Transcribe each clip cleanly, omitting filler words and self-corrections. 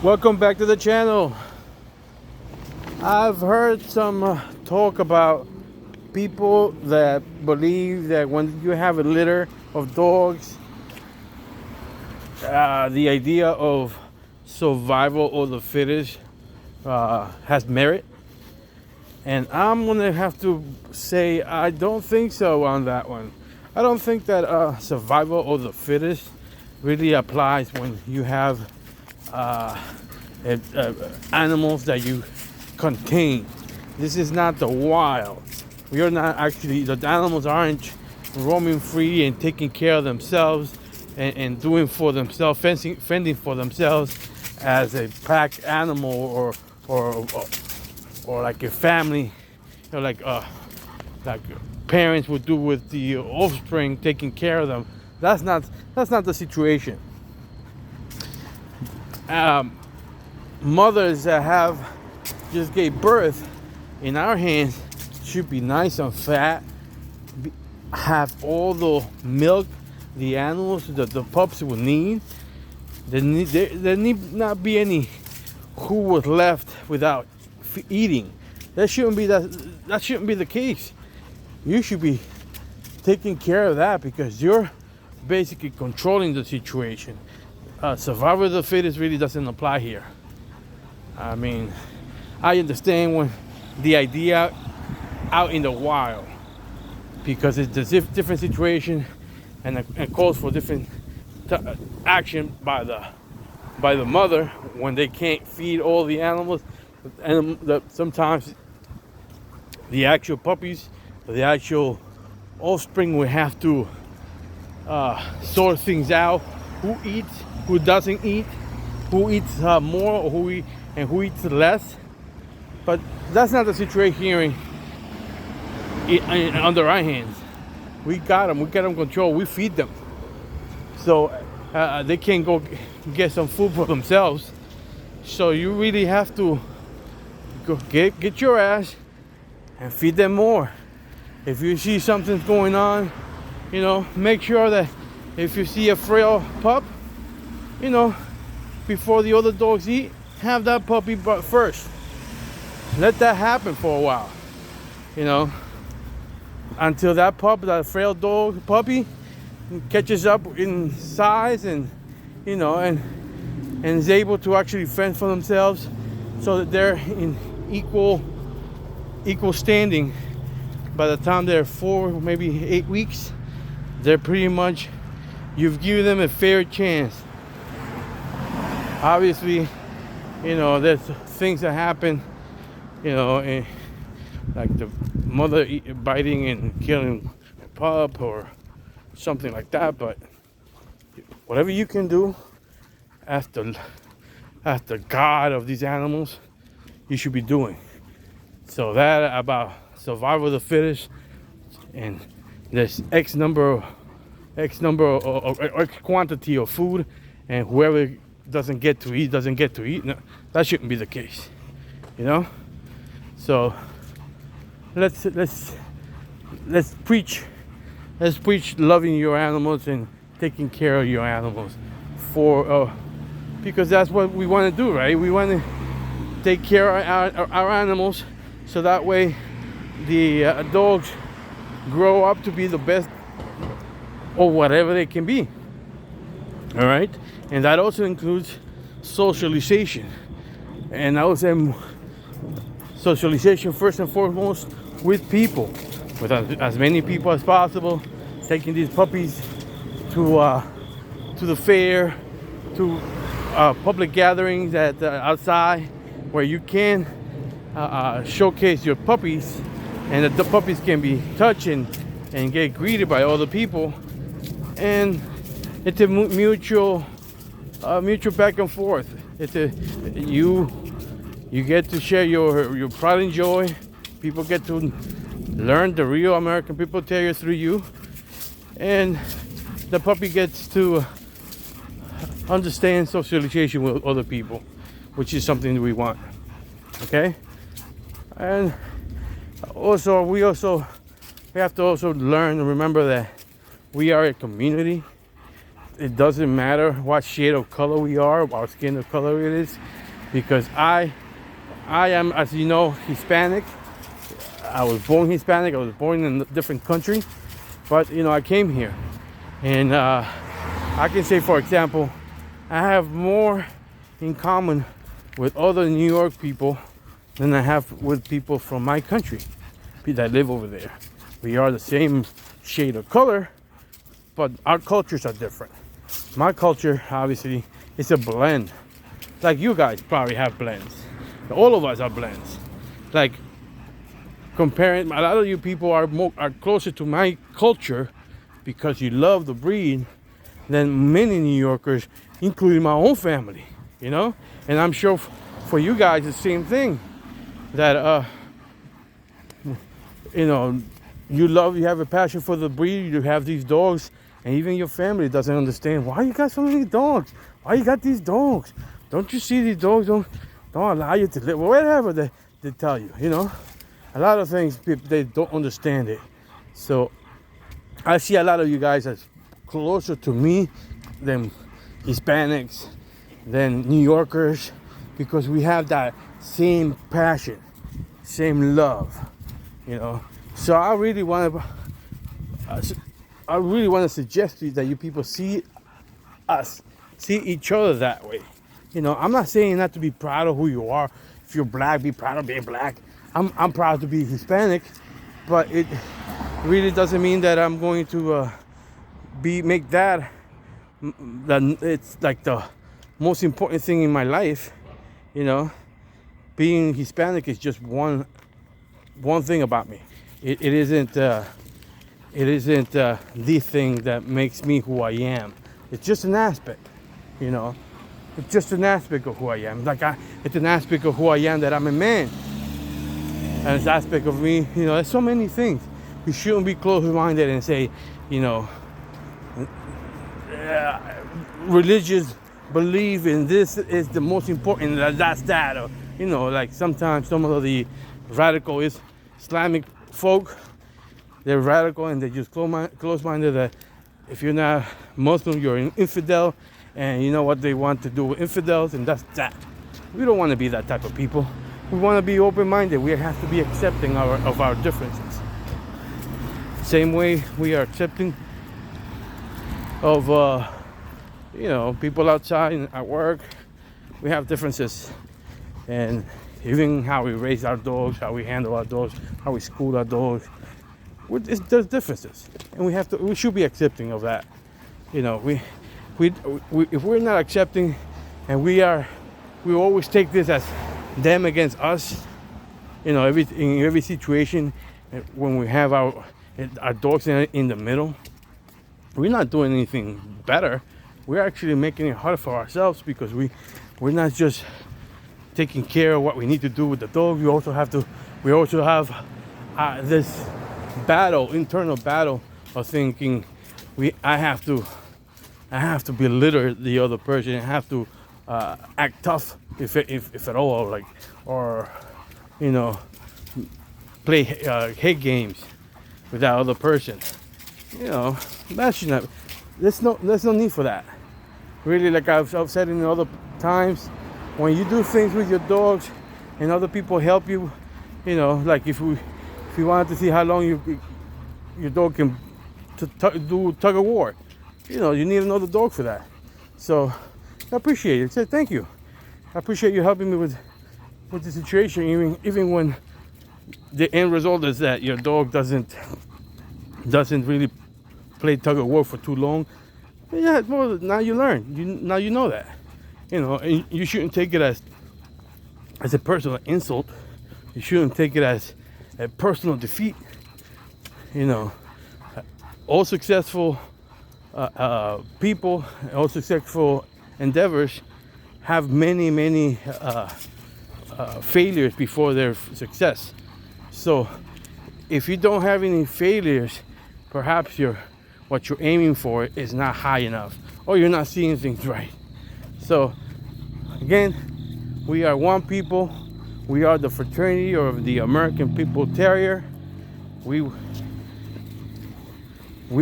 Welcome back to the channel. I've heard some talk about people that believe that when you have a litter of dogs, the idea of survival of the fittest has merit. And I'm gonna have to say I don't think so on that one. I don't think that survival of the fittest really applies when you have animals that you contain. This is not the wild. We are not actually, the animals aren't roaming free and taking care of themselves and doing for themselves, fending for themselves as a pack animal or like a family, you know, like parents would do with the offspring, taking care of them. That's not the situation. Mothers that have just gave birth in our hands should be nice and fat, have all the milk the animals, the pups will need. There need not be any who was left without eating. That shouldn't be the case. You should be taking care of that because you're basically controlling the situation. Survival of the fittest really doesn't apply here. I mean, I understand when the idea out in the wild because it's a different situation and it calls for different action by the mother when they can't feed all the animals, and sometimes the actual puppies, the actual offspring will have to sort things out: who eats, who doesn't eat, who eats more, or who eats less. But that's not the situation here under our hands. We got them controlled. We feed them, so they can't go get some food for themselves. So you really have to go get your ass and feed them more. If you see something's going on, make sure that if you see a frail pup, before the other dogs eat, have that puppy first. Let that happen for a while, until that frail puppy catches up in size and is able to actually fend for themselves, so that they're in equal standing. By the time they're 4, maybe 8 weeks, they're pretty much, you've given them a fair chance. Obviously, there's things that happen, like the mother biting and killing a pup or something like that. But whatever you can do as the god of these animals, you should be doing. So that about survival of the fittest, and there's X quantity of food, and whoever doesn't get to eat. No, that shouldn't be the case, So let's preach loving your animals and taking care of your animals because that's what we want to do, right? We want to take care of our animals, so that way the dogs grow up to be the best or whatever they can be. All right, and that also includes socialization, and I would say socialization first and foremost with people, with as many people as possible, taking these puppies to the fair, to public gatherings at outside where you can showcase your puppies, and the puppies can be touched and get greeted by other people, and it's a mutual back and forth. You get to share your pride and joy. People get to learn the real American people terrier through you, and the puppy gets to understand socialization with other people, which is something that we want. Okay, and we have to also learn and remember that we are a community. it doesn't matter what shade of color we are, our skin of color it is, because I am, as you know, Hispanic. I was born Hispanic. I was born in a different country, but I came here, and I can say, for example, I have more in common with other New York people than I have with people from my country, people that live over there. We are the same shade of color, but our cultures are different. My culture, obviously, is a blend. Like you guys probably have blends. All of us are blends. Like, comparing, a lot of you people are closer to my culture because you love the breed than many New Yorkers, including my own family, And I'm sure for you guys, the same thing. That, you have a passion for the breed, you have these dogs, and even your family doesn't understand, why you got so many dogs? Why you got these dogs? Don't you see these dogs don't allow you to live? Whatever they tell you, A lot of things, they don't understand it. So I see a lot of you guys as closer to me than Hispanics, than New Yorkers, because we have that same passion, same love, So I really want to suggest to you that you people see each other that way. I'm not saying not to be proud of who you are. If you're black, be proud of being black. I'm proud to be Hispanic, but it really doesn't mean that I'm going to make that it's like the most important thing in my life. Being Hispanic is just one thing about me. It isn't the thing that makes me who I am. It's just an aspect, It's just an aspect of who I am. It's an aspect of who I am that I'm a man. And it's an aspect of me, there's so many things. We shouldn't be close-minded and say, religious belief in this is the most important, that's that. Or, like sometimes some of the radical Islamic folk, they're radical and they're just close-minded that if you're not Muslim, you're an infidel, and you know what they want to do with infidels, and that's that. We don't want to be that type of people. We want to be open-minded. We have to be accepting of our differences. Same way we are accepting of people outside and at work. We have differences, and even how we raise our dogs, how we handle our dogs, how we school our dogs. There's differences, and we should be accepting of that. If we're not accepting, and we always take this as them against us, in every situation, when we have our dogs in the middle, we're not doing anything better. We're actually making it harder for ourselves, because we're not just taking care of what we need to do with the dog. We also have this internal battle of thinking I have to belittle the other person. I have to act tough if at all, or play hate games with that other person. That should not. There's no need for that. Really, like I've said in other times, when you do things with your dogs and other people help you, like if you wanted to see how long your dog can do tug of war, you need another dog for that. So I appreciate it. Say thank you. I appreciate you helping me with the situation, even when the end result is that your dog doesn't really play tug of war for too long. Yeah, well, now you learn. Now you know that. And you shouldn't take it as a personal insult. You shouldn't take it as a personal defeat. All successful people, all successful endeavors have many failures before their success. So if you don't have any failures, perhaps what you're aiming for is not high enough, or you're not seeing things right. So again, we are one people. We are the fraternity of the American People Terrier. We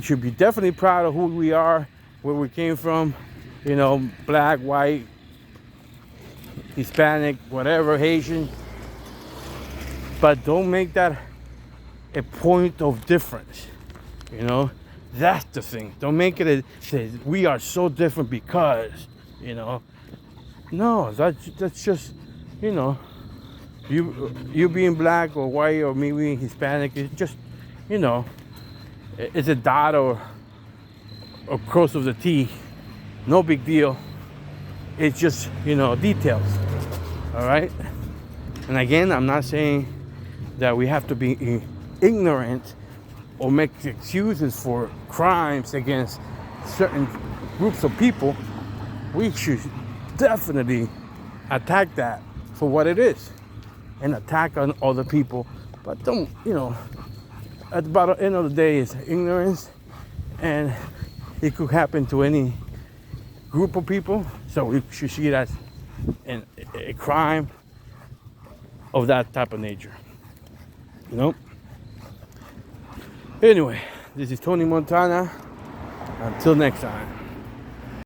should be definitely proud of who we are where we came from, you know, black, white, Hispanic, whatever, Haitian. But don't make that a point of difference, you know. That's the thing. Don't make it say we are so different because, you know. No, that's just, you know, you being black or white or me being Hispanic. It's just, you know, it's a dot or cross of the T. No big deal. It's just, you know, details. All right. And again, I'm not saying that we have to be ignorant or make excuses for crimes against certain groups of people. We should definitely attack that for what it is and attack on other people. But don't, you know, at the end of the day, it's ignorance, and it could happen to any group of people. So we should see it as a crime of that type of nature. You know? Anyway, this is Tony Montana. Until next time.